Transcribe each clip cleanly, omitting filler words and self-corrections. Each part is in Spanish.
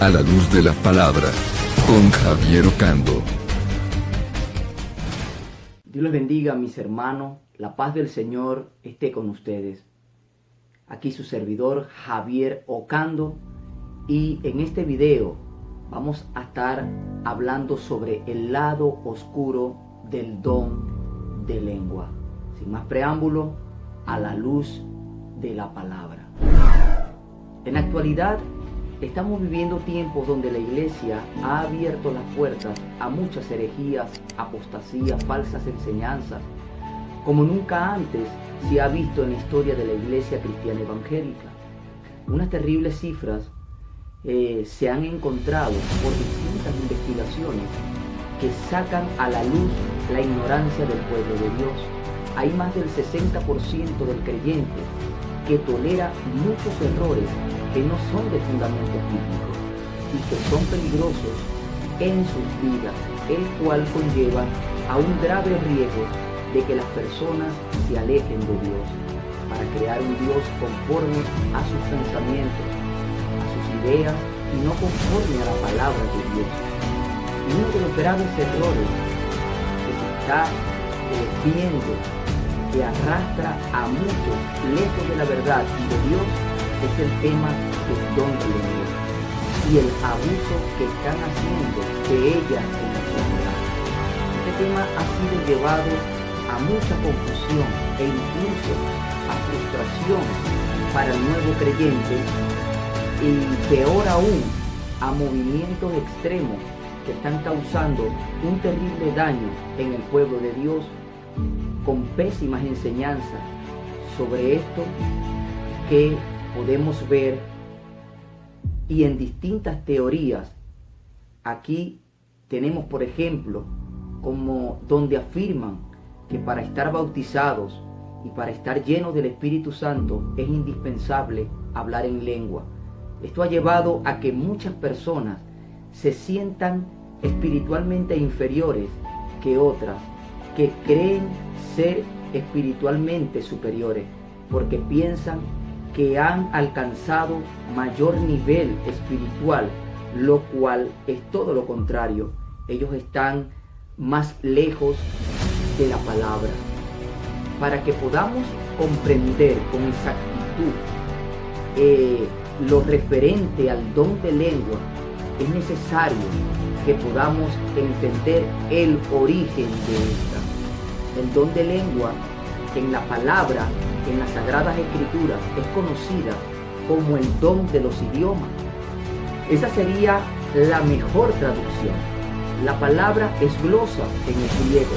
A la luz de la palabra, con Javier Ocando. Dios les bendiga, mis hermanos. La paz del Señor esté con ustedes. Aquí su servidor Javier Ocando, y en este video vamos a estar hablando sobre el lado oscuro del don de lengua. Sin más preámbulo, a la luz de la palabra. En la actualidad estamos viviendo tiempos donde la iglesia ha abierto las puertas a muchas herejías, apostasías, falsas enseñanzas, como nunca antes se ha visto en la historia de la iglesia cristiana evangélica. Unas terribles cifras se han encontrado por distintas investigaciones que sacan a la luz la ignorancia del pueblo de Dios. Hay más del 60% del creyente que tolera muchos errores que no son de fundamento bíblico y que son peligrosos en sus vidas, el cual conlleva a un grave riesgo de que las personas se alejen de Dios para crear un Dios conforme a sus pensamientos, a sus ideas y no conforme a la palabra de Dios. Y uno de los graves errores que se está viendo, que arrastra a muchos lejos de la verdad y de Dios, es el tema del don de lengua y el abuso que están haciendo de ella en la comunidad. Este tema ha sido llevado a mucha confusión e incluso a frustración para el nuevo creyente, y peor aún, a movimientos extremos que están causando un terrible daño en el pueblo de Dios, con pésimas enseñanzas sobre esto que podemos ver, y en distintas teorías. Aquí tenemos, por ejemplo, como donde afirman que para estar bautizados y para estar llenos del Espíritu Santo es indispensable hablar en lengua. Esto ha llevado a que muchas personas se sientan espiritualmente inferiores que otras, que creen ser espiritualmente superiores, porque piensan que han alcanzado mayor nivel espiritual, lo cual es todo lo contrario. Ellos están más lejos de la palabra. Para que podamos comprender con exactitud lo referente al don de lengua, es necesario que podamos entender el origen de esta. El don de lengua en la palabra, en las Sagradas Escrituras, es conocida como el don de los idiomas. Esa sería la mejor traducción. La palabra es glosa en el griego,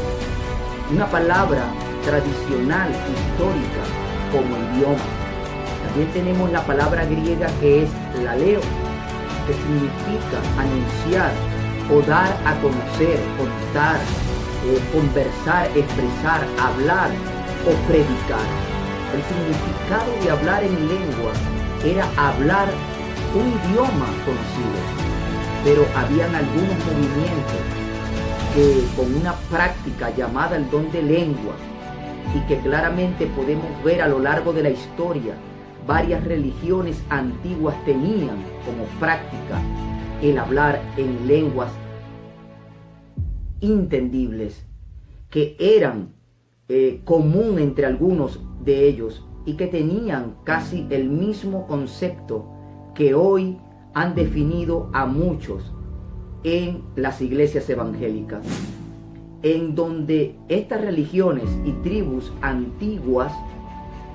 una palabra tradicional, histórica, como idioma. También tenemos la palabra griega que es laleo, que significa anunciar o dar a conocer, contar, conversar, expresar, hablar o predicar. El significado de hablar en lengua era hablar un idioma conocido, pero habían algunos movimientos que con una práctica llamada el don de lengua, y que claramente podemos ver a lo largo de la historia, varias religiones antiguas tenían como práctica el hablar en lenguas entendibles, que eran común entre algunos de ellos y que tenían casi el mismo concepto que hoy han definido a muchos en las iglesias evangélicas, en donde estas religiones y tribus antiguas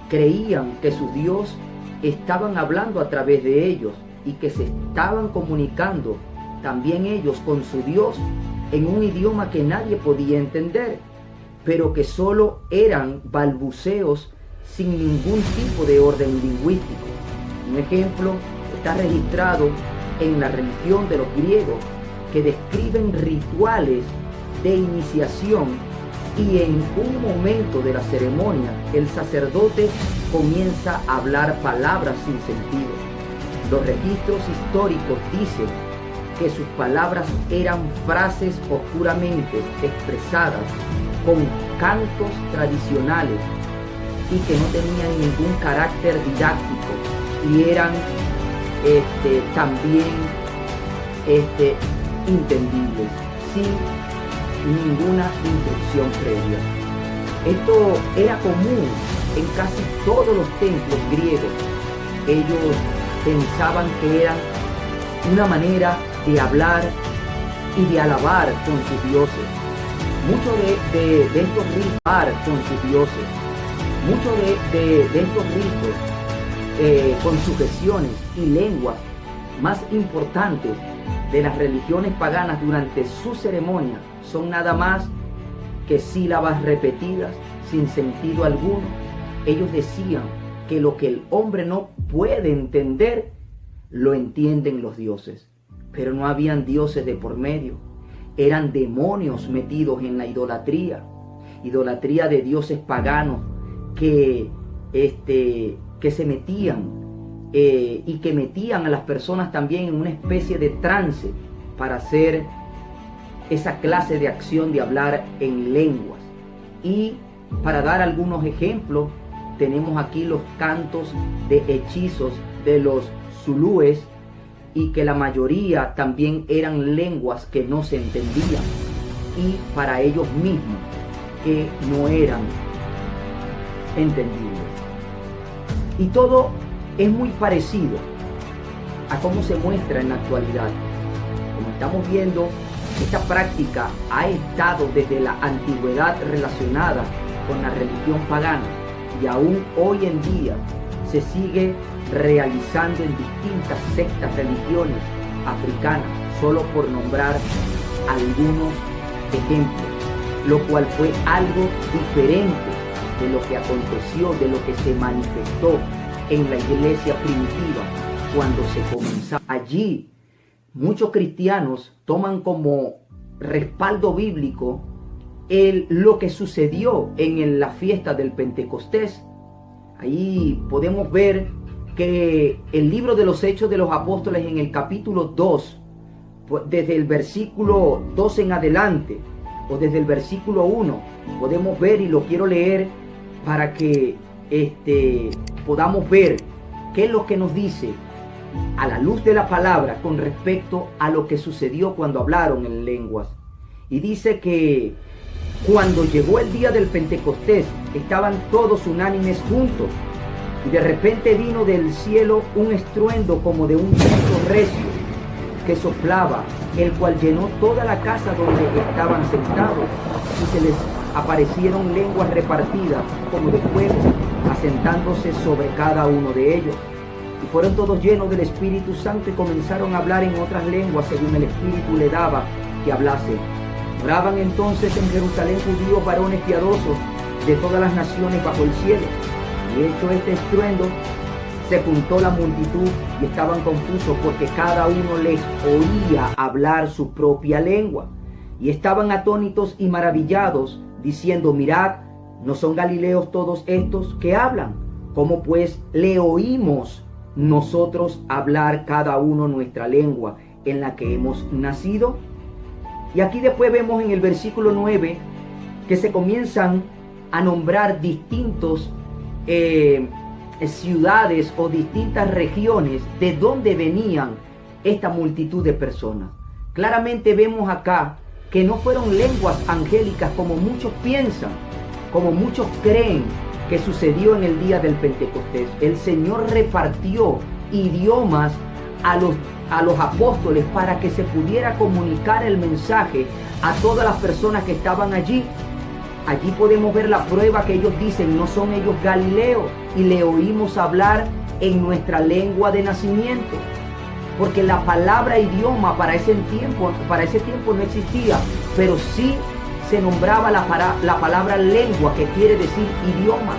creían que su Dios estaban hablando a través de ellos y que se estaban comunicando también ellos con su Dios en un idioma que nadie podía entender, pero que solo eran balbuceos sin ningún tipo de orden lingüístico. Un ejemplo está registrado en la religión de los griegos, que describen rituales de iniciación, y en un momento de la ceremonia el sacerdote comienza a hablar palabras sin sentido. Los registros históricos dicen que sus palabras eran frases oscuramente expresadas con cantos tradicionales y que no tenían ningún carácter didáctico, y eran también entendibles, sin ninguna instrucción previa. Esto era común en casi todos los templos griegos. Ellos pensaban que era una manera de hablar y de alabar con sus dioses. Muchos de estos ritos con sus dioses, muchos de estos ritos con sujeciones y lenguas más importantes de las religiones paganas durante su ceremonia son nada más que sílabas repetidas sin sentido alguno. Ellos decían que lo que el hombre no puede entender, lo entienden los dioses. Pero no habían dioses de por medio. Eran demonios metidos en la idolatría de dioses paganos que se metían y que metían a las personas también en una especie de trance para hacer esa clase de acción de hablar en lenguas. Y para dar algunos ejemplos, tenemos aquí los cantos de hechizos de los zulúes, y que la mayoría también eran lenguas que no se entendían, y para ellos mismos que no eran entendibles. Y todo es muy parecido a cómo se muestra en la actualidad. Como estamos viendo, esta práctica ha estado desde la antigüedad relacionada con la religión pagana, y aún hoy en día se sigue realizando en distintas sectas religiones africanas, solo por nombrar algunos ejemplos, lo cual fue algo diferente de lo que aconteció, de lo que se manifestó en la iglesia primitiva cuando se comenzó. Allí muchos cristianos toman como respaldo bíblico lo que sucedió en la fiesta del Pentecostés. Ahí podemos ver que el libro de los Hechos de los Apóstoles, en el capítulo 2, desde el versículo 2 en adelante, o desde el versículo 1, podemos ver, y lo quiero leer para que podamos ver qué es lo que nos dice a la luz de la palabra con respecto a lo que sucedió cuando hablaron en lenguas. Y dice que cuando llegó el día del Pentecostés, estaban todos unánimes juntos, y de repente vino del cielo un estruendo como de un viento recio que soplaba, el cual llenó toda la casa donde estaban sentados, y se les aparecieron lenguas repartidas como de fuego, asentándose sobre cada uno de ellos. Y fueron todos llenos del Espíritu Santo y comenzaron a hablar en otras lenguas según el Espíritu le daba que hablasen. Oraban entonces en Jerusalén judíos varones piadosos de todas las naciones bajo el cielo. Y hecho este estruendo, se juntó la multitud y estaban confusos, porque cada uno les oía hablar su propia lengua. Y estaban atónitos y maravillados, diciendo: mirad, ¿no son galileos todos estos que hablan? ¿Cómo pues le oímos nosotros hablar cada uno nuestra lengua en la que hemos nacido? Y aquí después vemos en el versículo 9 que se comienzan a nombrar distintos ciudades o distintas regiones de donde venían esta multitud de personas. Claramente vemos acá que no fueron lenguas angélicas como muchos piensan, como muchos creen que sucedió en el día del Pentecostés. El Señor repartió idiomas a los apóstoles para que se pudiera comunicar el mensaje a todas las personas que estaban allí. Allí podemos ver la prueba que ellos dicen: no son ellos galileos, y le oímos hablar en nuestra lengua de nacimiento. Porque la palabra idioma para ese tiempo no existía, pero sí se nombraba la palabra lengua, que quiere decir idiomas.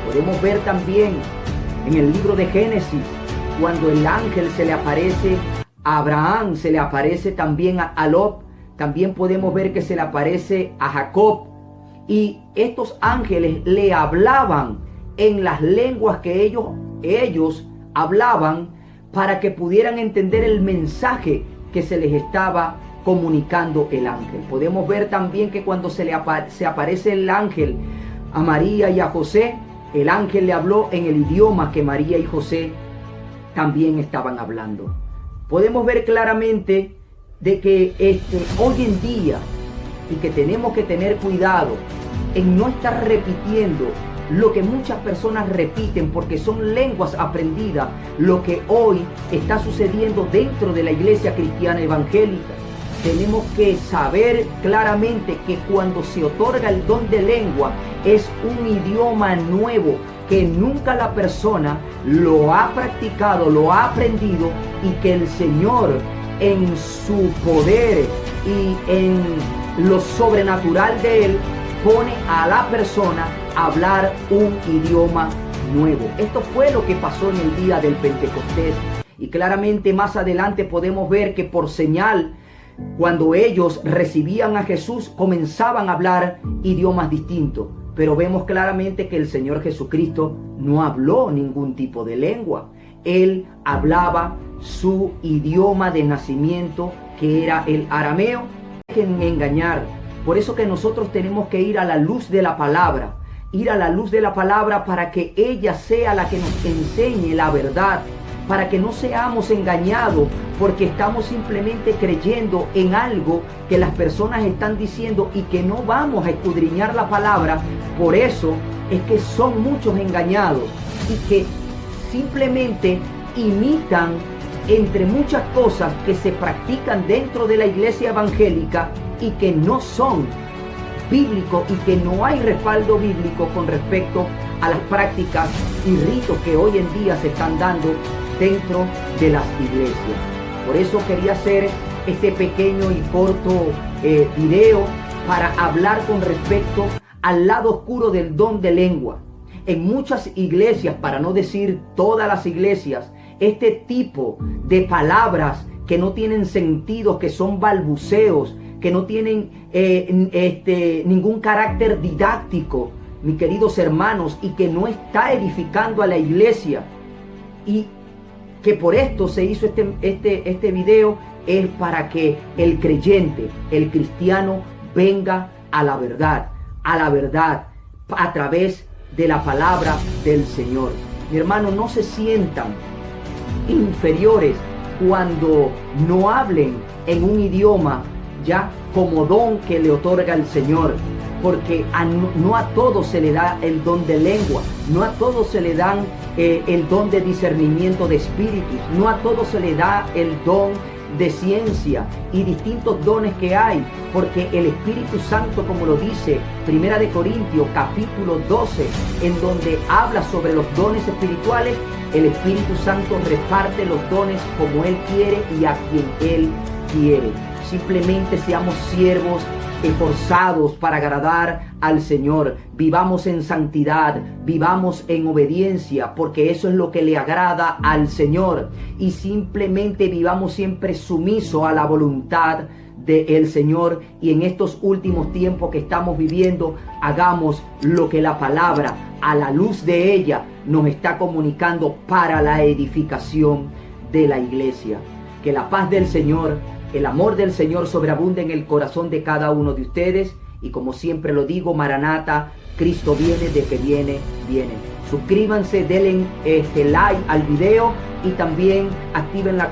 Podemos ver también en el libro de Génesis, cuando el ángel se le aparece a Abraham, se le aparece también a Lot, también podemos ver que se le aparece a Jacob. Y estos ángeles le hablaban en las lenguas que ellos hablaban, para que pudieran entender el mensaje que se les estaba comunicando el ángel. Podemos ver también que cuando se aparece el ángel a María y a José, el ángel le habló en el idioma que María y José también estaban hablando. Podemos ver claramente de que hoy en día, y que tenemos que tener cuidado en no estar repitiendo lo que muchas personas repiten porque son lenguas aprendidas, lo que hoy está sucediendo dentro de la iglesia cristiana evangélica. Tenemos que saber claramente que cuando se otorga el don de lengua es un idioma nuevo que nunca la persona lo ha practicado, lo ha aprendido, y que el Señor en su poder y en lo sobrenatural de Él pone a la persona a hablar un idioma nuevo. Esto fue lo que pasó en el día del Pentecostés, y claramente más adelante podemos ver que por señal, cuando ellos recibían a Jesús, comenzaban a hablar idiomas distintos. Pero vemos claramente que el Señor Jesucristo no habló ningún tipo de lengua. Él hablaba su idioma de nacimiento, que era el arameo. Dejen engañar. Por eso que nosotros tenemos que ir a la luz de la palabra. Ir a la luz de la palabra para que ella sea la que nos enseñe la verdad. Para que no seamos engañados porque estamos simplemente creyendo en algo que las personas están diciendo y que no vamos a escudriñar la palabra. Por eso es que son muchos engañados y que simplemente imitan, entre muchas cosas que se practican dentro de la iglesia evangélica y que no son bíblicos, y que no hay respaldo bíblico con respecto a las prácticas y ritos que hoy en día se están dando dentro de las iglesias. Por eso quería hacer este pequeño y corto video para hablar con respecto al lado oscuro del don de lengua. En muchas iglesias, para no decir todas las iglesias, este tipo de palabras que no tienen sentido, que son balbuceos, que no tienen ningún carácter didáctico, mis queridos hermanos, y que no está edificando a la iglesia, y que por esto se hizo este video, es para que el creyente, el cristiano, venga a la verdad a través de la palabra del Señor. Mi hermano, no se sientan inferiores cuando no hablen en un idioma ya como don que le otorga el Señor, porque no a todos se le da el don de lengua, no a todos se le dan el don de discernimiento de espíritus, no a todos se le da el don de ciencia y distintos dones que hay, porque el Espíritu Santo, como lo dice Primera de Corintios capítulo 12, en donde habla sobre los dones espirituales, el Espíritu Santo reparte los dones como Él quiere y a quien Él quiere. Simplemente seamos siervos esforzados para agradar al Señor. Vivamos en santidad, vivamos en obediencia, porque eso es lo que le agrada al Señor. Y simplemente vivamos siempre sumisos a la voluntad del Señor. Y en estos últimos tiempos que estamos viviendo, hagamos lo que la palabra, a la luz de ella, nos está comunicando para la edificación de la iglesia. Que la paz del Señor, el amor del Señor sobreabunde en el corazón de cada uno de ustedes. Y como siempre lo digo, Maranata, Cristo viene, de que viene, viene. Suscríbanse, denle like al video y también activen la